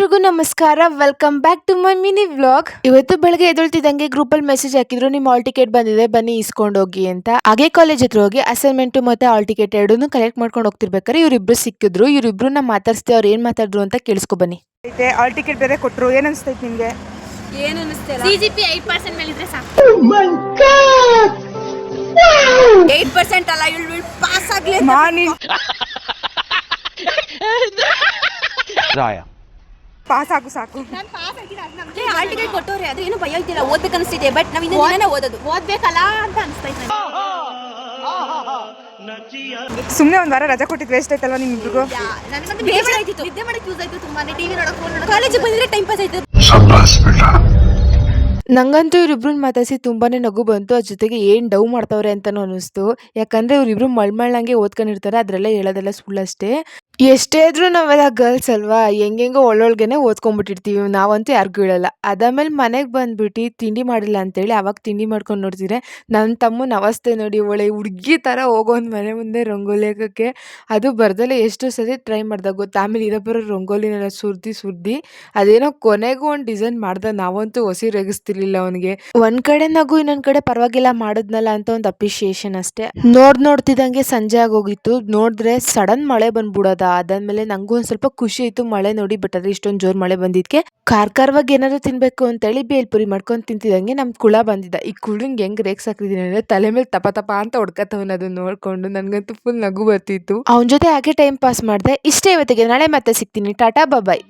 ಎಲ್ರಿಗೂ ನಮಸ್ಕಾರ, welcome back to my mini vlog. ಇವತ್ತು ಬೆಳಗ್ಗೆ ಎದ್ದೇಳ್ತಿದ್ದಂಗೆ ಗ್ರೂಪ್ ಅಲ್ಲಿ ಮೆಸೇಜ್ ಹಾಕಿದ್ರು, ನಿಮ್ಮ ಹಾಲ್ ಟಿಕೆಟ್ ಬಂದಿದೆ ಬನ್ನಿ ಇಸ್ಕೊಂಡು ಹೋಗಿ ಅಂತ. ಹಾಗೆ ಕಾಲೇಜ್ ಹತ್ರ ಹೋಗಿ ಅಸೈನ್ಮೆಂಟ್ ಮತ್ತೆ ಹಾಲ್ ಟಿಕೆಟ್ ಎರಡನ್ನೂ ಕಲೆಕ್ಟ್ ಮಾಡ್ಕೊಂಡು ಹೋಗ್ತಿರ್ಬೇಕಾದ್ರೆ ಇವ್ರಿಬ್ರು ಸಿಕ್ಕಿದ್ರು. ಇವ್ರಿಬ್ರನ್ನ ಮಾತಾಡ್ಸ್ತೆ ಅವ್ರು ಏನ್ ಮಾತಾಡಿದ್ರು ಅಂತ ಕೇಳಿಸ್ಕೊ ಬನ್ನಿ. ಹಾಲ್ ಟಿಕೆಟ್ ಬೇರೆ ಕೊಟ್ರು, ಏನ್ ಅನ್ಸ್ತೈತೆ ನಿಮ್ಗೆ? ಏನು ಅನಿಸ್ತಿಲ್ಲ. CGP 8% ಮೇಲಿದ್ರೆ ಸಾಕು. 8% ಅಲ್ಲ, ಇವಳು ಪಾಸ್ ಆಗ್ಲಿ ಪಾಸ್ ಆಗು ಸಾಕು. ಹಾಲ್ ಟಿಕೆಟ್ ಕೊಟ್ಟವ್ರೆ, ಅದು ಏನು ಭಯ ಇದ್ದಿಲ್ಲ, ಓದ್ಬೇಕು ಅನಿಸ್ತಿದೆ. ಬಟ್ ನಾವು ಇನ್ನೊಂದಿನ ಓದ್ಬೇಕಲ್ಲ ಅಂತ ಅನಿಸ್ತೈತೆ. ಸುಮ್ಮನೆ ಒಂದ್ ವಾರ ರಜಾ ಕೊಟ್ಟಿದ್ದು ವೇಸ್ಟ್ ಆಯ್ತಲ್ವಾ ನಿಮ್ಗಿಬ್ರಿಗೂ? ನನಗಂತೂ ನಿದ್ದೆ ಮಾಡಕ್ಕೆ ಯೂಸ್ ಆಯ್ತು ತುಂಬಾನೇ. ಟಿವಿ ನೋಡಕ್, ಫೋನ್ ನೋಡಕ್, ಕಾಲೇಜಿಗೆ ಬಂದಿದ್ರೆ ಟೈಮ್ ಪಾಸ್ ಆಯ್ತು. ನಂಗಂತೂ ಇವ್ರಿಬ್ರನ್ನ ಮಾತಾಡಿಸಿ ತುಂಬಾನೇ ನಗು ಬಂತು. ಅದ್ರ ಜೊತೆಗೆ ಏನ್ ಡವ್ ಮಾಡ್ತಾವ್ರೆ ಅಂತಾನು ಅನಿಸ್ತು. ಯಾಕಂದ್ರೆ ಇವ್ರಿಬ್ರು ಮಳ್ಮಳ್ಳಂಗೆ ಓದ್ಕೊಂಡಿರ್ತಾರೆ, ಅದ್ರೆಲ್ಲ ಹೇಳೋದೆಲ್ಲ ಸುಳ್ಳಷ್ಟೇ. ಎಷ್ಟೇ ಇದ್ರು ನಾವೆಲ್ಲ ಗರ್ಲ್ಸ್ ಅಲ್ವಾ, ಹೆಂಗೆಂಗೋ ಒಳ್ಳೊಳ್ಗೆನೆ ಓದ್ಕೊಂಡ್ಬಿಟ್ಟಿರ್ತೀವಿ. ನಾವಂತೂ ಯಾರಿಗೂ ಹೇಳಲ್ಲ. ಅದಾದ್ಮೇಲೆ ಮನೆಗೆ ಬಂದ್ಬಿಟ್ಟು ತಿಂಡಿ ಮಾಡಿಲ್ಲ ಅಂತೇಳಿ ಅವಾಗ ತಿಂಡಿ ಮಾಡ್ಕೊಂಡು ನೋಡ್ತಿದ್ರೆ ನನ್ನ ತಮ್ಮನ ಅವಸ್ಥೆ ನೋಡಿ, ಒಳ್ಳೆ ಹುಡುಗಿ ಥರ ಹೋಗೋನ್ ಮನೆ ಮುಂದೆ ರಂಗೋಲಿ ಹಾಕೋಕ್ಕೆ. ಅದು ಬರ್ದಲ್ಲೇ ಎಷ್ಟು ಸತಿ ಟ್ರೈ ಮಾಡ್ದೆ ಗೊತ್ತಾ. ಆಮೇಲೆ ಇರೋ ಬರೋ ರಂಗೋಲಿನೆಲ್ಲ ಸುರ್ದಿ ಅದೇನೋ ಕೊನೆಗೂ ಒಂದು ಡಿಸೈನ್ ಮಾಡ್ದೆ. ನಾವಂತೂ ಹೊಸಿ ರೇಗಿಸ್ತಿರ್ಲಿಲ್ಲ ಅವನಿಗೆ. ಒಂದ್ ಕಡೆ ನಗು, ಇನ್ನೊಂದ್ ಕಡೆ ಪರವಾಗಿಲ್ಲ ಮಾಡಿದ್ನಲ್ಲ ಅಂತ ಒಂದು ಅಪ್ರಿಷಿಯೇಷನ್ ಅಷ್ಟೇ. ನೋಡ್ತಿದ್ದಂಗೆ ಸಂಜೆ ಆಗೋಗಿತ್ತು. ನೋಡಿದ್ರೆ ಸಡನ್ ಮಳೆ ಬಂದ್ಬಿಡೋದ. ಅದಾದ್ಮೇಲೆ ನಂಗೂ ಒಂದ್ ಸ್ವಲ್ಪ ಖುಷಿ ಆಯ್ತು ಮಳೆ ನೋಡಿ. ಬಟ್ ಆದ್ರೆ ಇಷ್ಟೊಂದು ಜೋರ್ ಮಳೆ ಬಂದಿದ್ಕೆ ಖಾರವಾಗಿ ಏನಾದ್ರು ತಿನ್ಬೇಕು ಅಂತೇಳಿ ಬೇಲ್ಪುರಿ ಮಾಡ್ಕೊಂಡು ತಿಂತಿದಂಗೆ ನಮ್ ಕುಳ ಬಂದಿದ್ದ. ಈ ಕುಳಂಗೆ ಹೆಂಗ್ ರೇಕ್ಸ್ ಹಾಕಿದೀನಿ ಅಂದ್ರೆ ತಲೆ ಮೇಲೆ ತಪ ಅಂತ ಹೊಡ್ಕತ್ತವನ. ಅದನ್ನ ನೋಡ್ಕೊಂಡು ನನ್ಗಂತೂ ಫುಲ್ ನಗು ಬರ್ತಿತ್ತು. ಅವನ ಜೊತೆ ಹಾಗೆ ಟೈಮ್ ಪಾಸ್ ಮಾಡ್ದೆ. ಇಷ್ಟೇ ಇವತ್ತಿಗೆ, ನಾಳೆ ಮತ್ತೆ ಸಿಗ್ತೀನಿ. ಟಾಟಾ ಬಾಯ್.